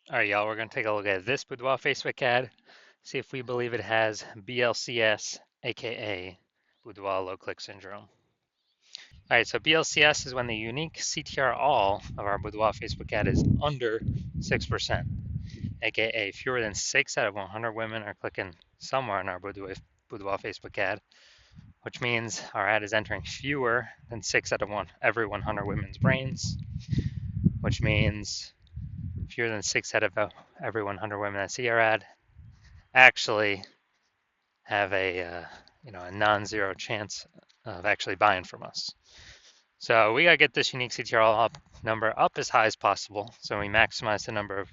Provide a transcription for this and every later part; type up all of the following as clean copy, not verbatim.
All right, y'all, we're going to take a look at this Boudoir Facebook ad, see if we believe it has BLCS, aka Boudoir low click syndrome. All right, so BLCS is when the unique CTR all of our Boudoir Facebook ad is under 6%, aka fewer than 6 out of 100 women are clicking somewhere on our Boudoir Facebook ad, which means our ad is entering fewer than 6 out of every 100 women's brains, which means fewer than 6 out of every 100 women that see our ad actually have a non-zero chance of actually buying from us. So we gotta get this unique CTRL number up as high as possible, so we maximize the number of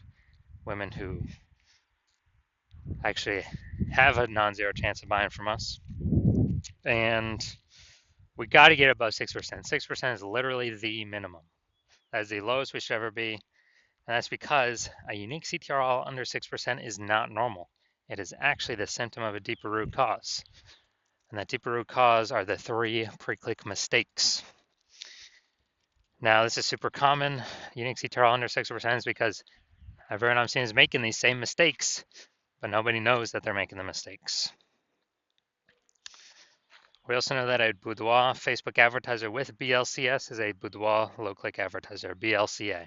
women who actually have a non-zero chance of buying from us. And we got to get above 6%. 6% is literally the minimum. That is the lowest we should ever be. And that's because a unique CTRL under 6% is not normal. It is actually the symptom of a deeper root cause. And that deeper root cause are the 3 pre-click mistakes. Now, this is super common. Unique CTRL under 6% is because everyone I'm seeing is making these same mistakes, but nobody knows that they're making the mistakes. We also know that a Boudoir Facebook advertiser with BLCS is a Boudoir low-click advertiser, BLCA.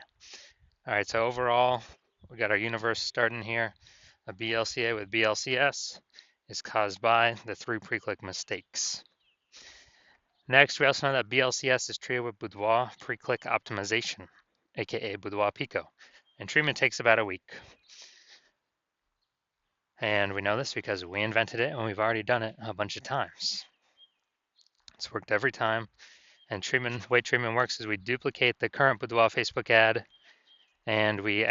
All right, so overall, we got our universe starting here. A BLCA with BLCS is caused by the 3 pre-click mistakes. Next, we also know that BLCS is treated with Boudoir pre-click optimization, aka Boudoir Pico, and treatment takes about a week. And we know this because we invented it and we've already done it a bunch of times. It's worked every time. And the way treatment works is we duplicate the current Boudoir Facebook ad, and we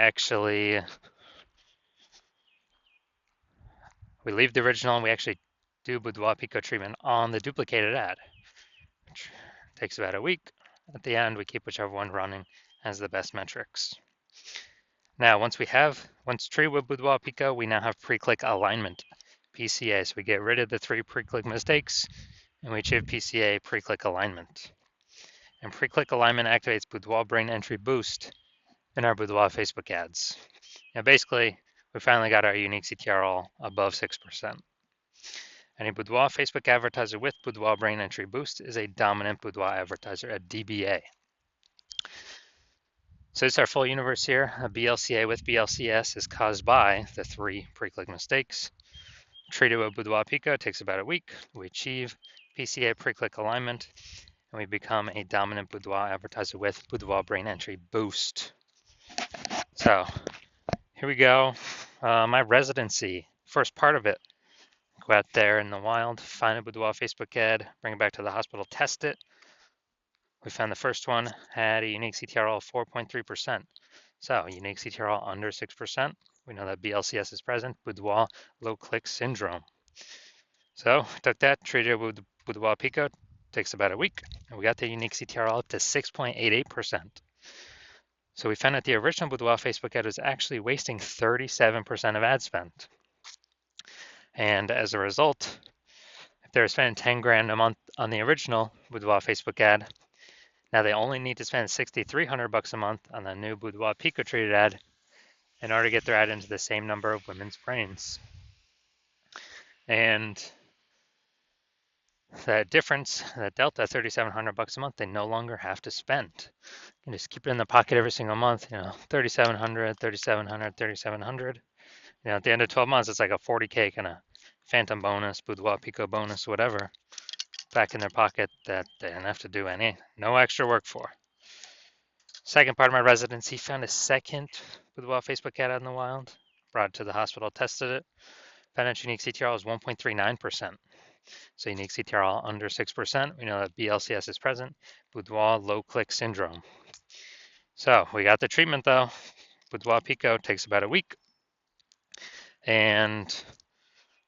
leave the original and we actually do Boudoir Pico treatment on the duplicated ad, which takes about a week. At the end, we keep whichever one running has the best metrics. Now, once treated with Boudoir Pico, we now have pre-click alignment, PCA. So we get rid of the 3 pre-click mistakes and we achieve PCA, pre-click alignment. And pre-click alignment activates Boudoir brain entry boost in our Boudoir Facebook ads. Now, basically, we finally got our unique CTRL above 6%. And a Boudoir Facebook advertiser with Boudoir brain entry boost is a dominant Boudoir advertiser, a DBA. So this is our full universe here. A BLCA with BLCS is caused by the 3 pre-click mistakes. Treated with Boudoir Pico takes about a week. We achieve PCA pre-click alignment, and we become a dominant Boudoir advertiser with Boudoir brain entry boost. So here we go. My residency, first part of it. Go out there in the wild, find a Boudoir Facebook ad, bring it back to the hospital, test it. We found the first one had a unique CTRL of 4.3%. So unique CTRL under 6%. We know that BLCS is present, Boudoir low click syndrome. So took that, treated it with Boudoir Pico, takes about a week, and we got the unique CTRL up to 6.88%. So we found that the original Boudoir Facebook ad was actually wasting 37% of ad spend. And as a result, if they were spending 10 grand a month on the original Boudoir Facebook ad, now they only need to spend 6,300 bucks a month on the new Boudoir Pico treated ad in order to get their ad into the same number of women's brains. And that difference, that delta, 3,700 bucks a month, they no longer have to spend. You can just keep it in the pocket every single month, 3,700, 3,700, 3,700. At the end of 12 months, it's like a 40K kind of phantom bonus, Boudoir Pico bonus, whatever, back in their pocket that they didn't have to do no extra work for. Second part of my residency, found a second Boudoir Facebook ad out in the wild, brought it to the hospital, tested it, found its unique CTRL is 1.39%. So unique CTRL under 6%, we know that BLCS is present, Boudoir low click syndrome. So we got the treatment though. Boudoir Pico takes about a week. And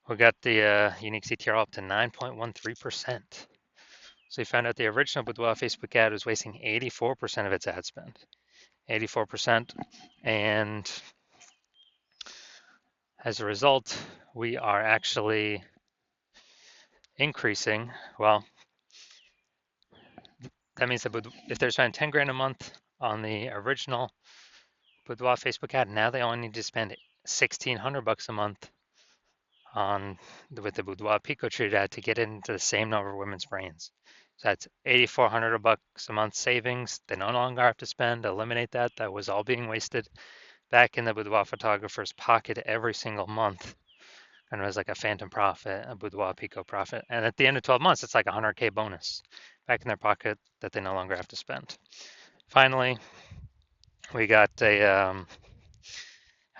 we got the unique CTRL up to 9.13%. So we found out the original Boudoir Facebook ad was wasting 84% of its ad spend. 84%. And as a result, we are actually increasing. Well, that means that if they're spending 10 grand a month on the original Boudoir Facebook ad, now they only need to spend $1,600 a month on with the Boudoir Pico treated ad to get into the same number of women's brains. So that's $8,400 a month savings. They no longer have to spend, eliminate that. That was all being wasted back in the boudoir photographer's pocket every single month. And it was like a phantom profit, a Boudoir Pico profit. And at the end of 12 months, it's like a 100K bonus back in their pocket that they no longer have to spend. Finally, we got had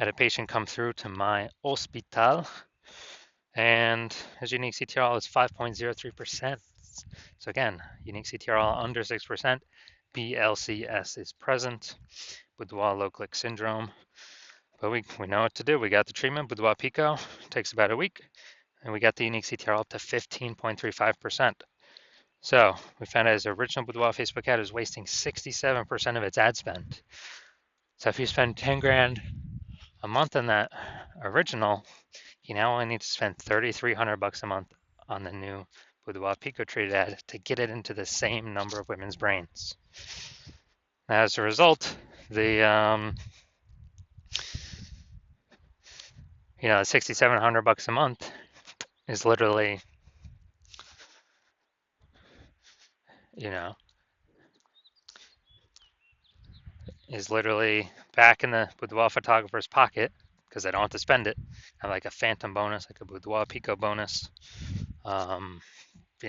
a patient come through to my hospital, and his unique CTRL is 5.03%. So again, unique CTRL under 6%, BLCS is present, Boudoir low click syndrome. But we know what to do. We got the treatment, Boudoir Pico, takes about a week, and we got the unique CTRL up to 15.35%. So we found out his original Boudoir Facebook ad is wasting 67% of its ad spend. So if you spend 10 grand a month on that original, you now only need to spend $3,300 a month on the new Boudoir Pico treated ad to get it into the same number of women's brains. Now, as a result, the $6,700 a month is literally, back in the Boudoir photographer's pocket because they don't have to spend it. Have like a phantom bonus, like a Boudoir Pico bonus. And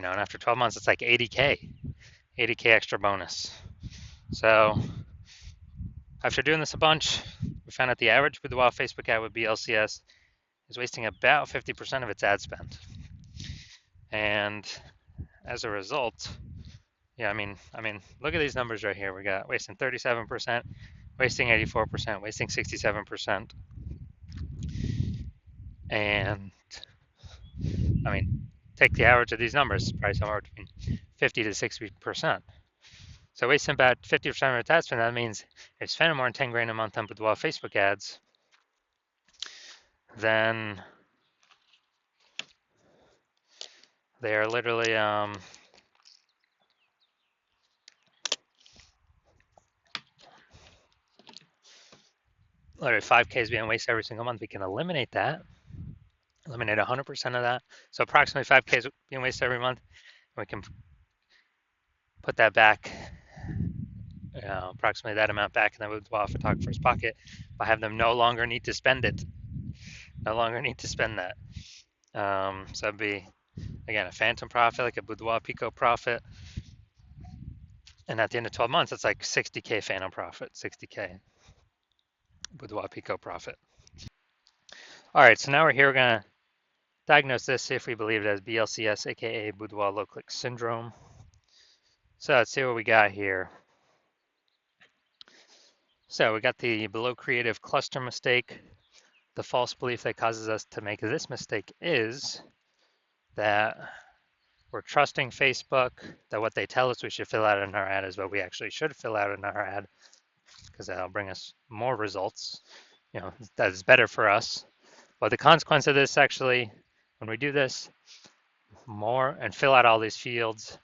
after 12 months, it's like 80K extra bonus. So after doing this a bunch, we found out the average Boudoir Facebook ad with BLCS is wasting about 50% of its ad spend. And as a result, look at these numbers right here. We got wasting 37%, wasting 84%, wasting 67%. And take the average of these numbers, probably somewhere between 50 to 60%. So wasting about 50% of its ad spend, that means if spending more than 10 grand a month on Boudoir Facebook ads, then they are literally 5K is being wasted every single month. We can eliminate that, eliminate 100% of that. So approximately 5K is being wasted every month. We can put that back, approximately that amount back in the Boudoir photographer's pocket by having them no longer need to spend it, no longer need to spend that. So it'd be, again, a phantom profit, like a Boudoir Pico profit. And at the end of 12 months, it's like 60K phantom profit, 60K Boudoir Pico profit. All right, so now we're here. We're going to diagnose this, see if we believe it as BLCS, aka Boudoir low click syndrome. So let's see what we got here. So we got the below creative cluster mistake. The false belief that causes us to make this mistake is that we're trusting Facebook, that what they tell us we should fill out in our ad is what we actually should fill out in our ad, because that'll bring us more results. That is better for us. But the consequence of this, actually, when we do this more and fill out all these fields,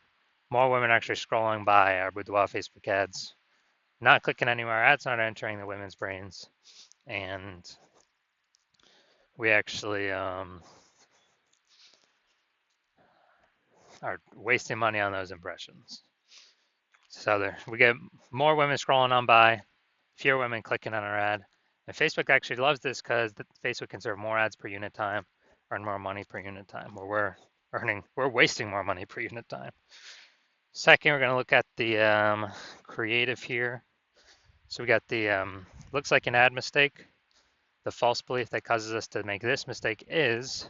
more women are actually scrolling by our Boudoir Facebook ads, not clicking anywhere, ads not entering the women's brains, and we actually are wasting money on those impressions. So we get more women scrolling on by, fewer women clicking on our ad. And Facebook actually loves this because Facebook can serve more ads per unit time, earn more money per unit time, where we're wasting more money per unit time. Second, we're going to look at the creative here. So we got the looks like an ad mistake. The false belief that causes us to make this mistake is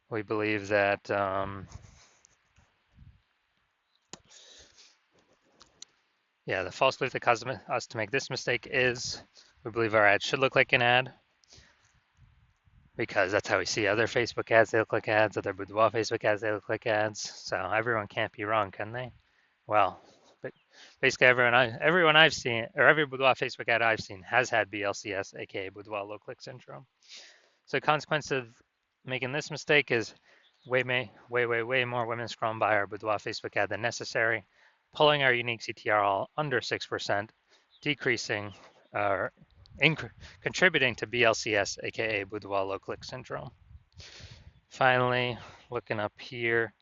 we believe that the false belief that causes us to make this mistake is we believe our ad should look like an ad, because that's how we see other Facebook ads. They look like ads. Other Boudoir Facebook ads, they look like ads. So everyone can't be wrong, can they? Well, but basically everyone I've seen, or every Boudoir Facebook ad I've seen, has had BLCS, aka Boudoir low click syndrome. So the consequence of making this mistake is way more women scrolling by our Boudoir Facebook ad than necessary, pulling our unique CTRL under 6%, decreasing our contributing to BLCS, aka Boudoir low click syndrome. Finally, looking up here,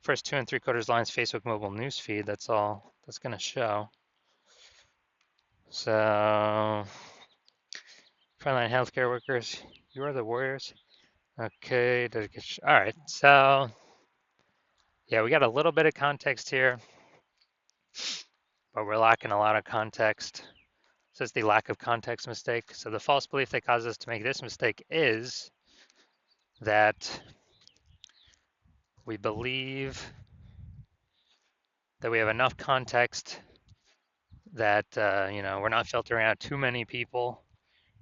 first 2 3/4 lines Facebook mobile newsfeed. That's all that's going to show. So, frontline healthcare workers, you are the warriors. Okay, all right. So, yeah, we got a little bit of context here, but we're lacking a lot of context. So it's the lack of context mistake. So the false belief that causes us to make this mistake is that we believe that we have enough context that we're not filtering out too many people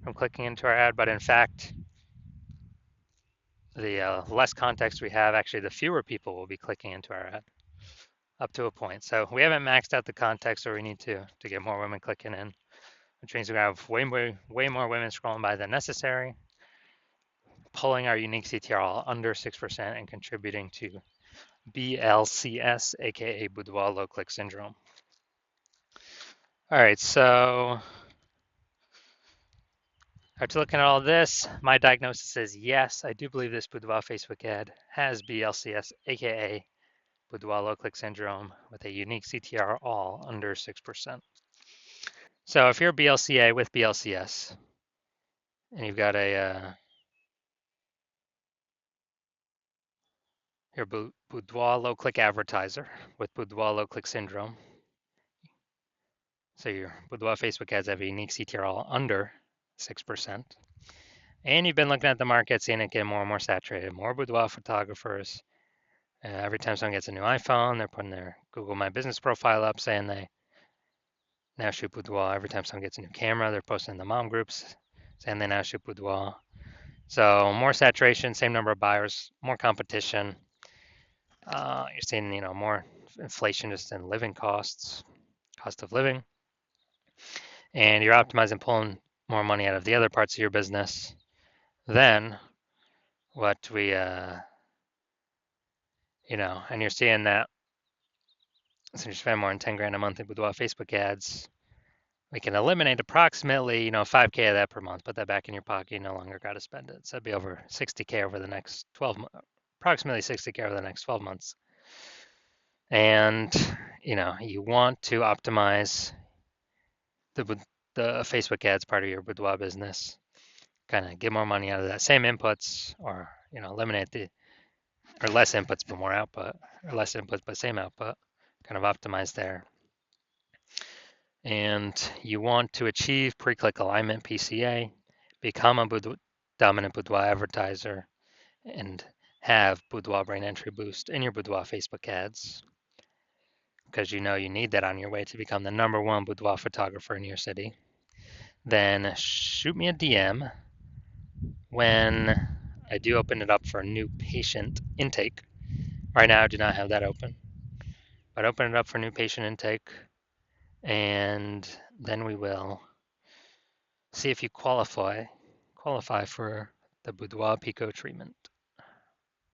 from clicking into our ad, but in fact, the less context we have, actually, the fewer people will be clicking into our ad up to a point. So we haven't maxed out the context where we need to get more women clicking in, which means we have way more women scrolling by than necessary, pulling our unique CTR under 6% and contributing to BLCS, aka Boudoir low click syndrome. All right, so after looking at all this, my diagnosis is yes, I do believe this Boudoir Facebook ad has BLCS, aka Boudoir low click syndrome, with a unique CTR all under 6%. So if you're BLCA with BLCS and you've got your Boudoir low click advertiser with Boudoir low click syndrome, so your Boudoir Facebook ads have a unique CTR all under 6%. And you've been looking at the market, seeing it get more and more saturated, more boudoir photographers. Every time someone gets a new iPhone, they're putting their Google My Business profile up saying they now shoot boudoir. Every time someone gets a new camera, they're posting in the mom groups saying they now shoot boudoir. So more saturation, same number of buyers, more competition. You're seeing, more inflation just in living costs, cost of living, and you're optimizing, pulling more money out of the other parts of your business than what we and you're seeing that since you spend more than 10 grand a month in Boudoir Facebook ads, we can eliminate approximately, 5K of that per month, put that back in your pocket, you no longer got to spend it. So it'd be over 60K over the next 12 months, approximately 60K over the next 12 months. And, you want to optimize the Facebook ads part of your Boudoir business, kind of get more money out of that same inputs, or, eliminate or less inputs but more output, or less inputs but same output, kind of optimize there. And you want to achieve pre-click alignment PCA, become a dominant Boudoir advertiser, and have Boudoir brain entry boost in your Boudoir Facebook ads, because you need that on your way to become the #1 boudoir photographer in your city. Then shoot me a DM when I do open it up for a new patient intake. Right now I do not have that open, but open it up for new patient intake, and then we will see if you qualify for the Boudoir Pico treatment.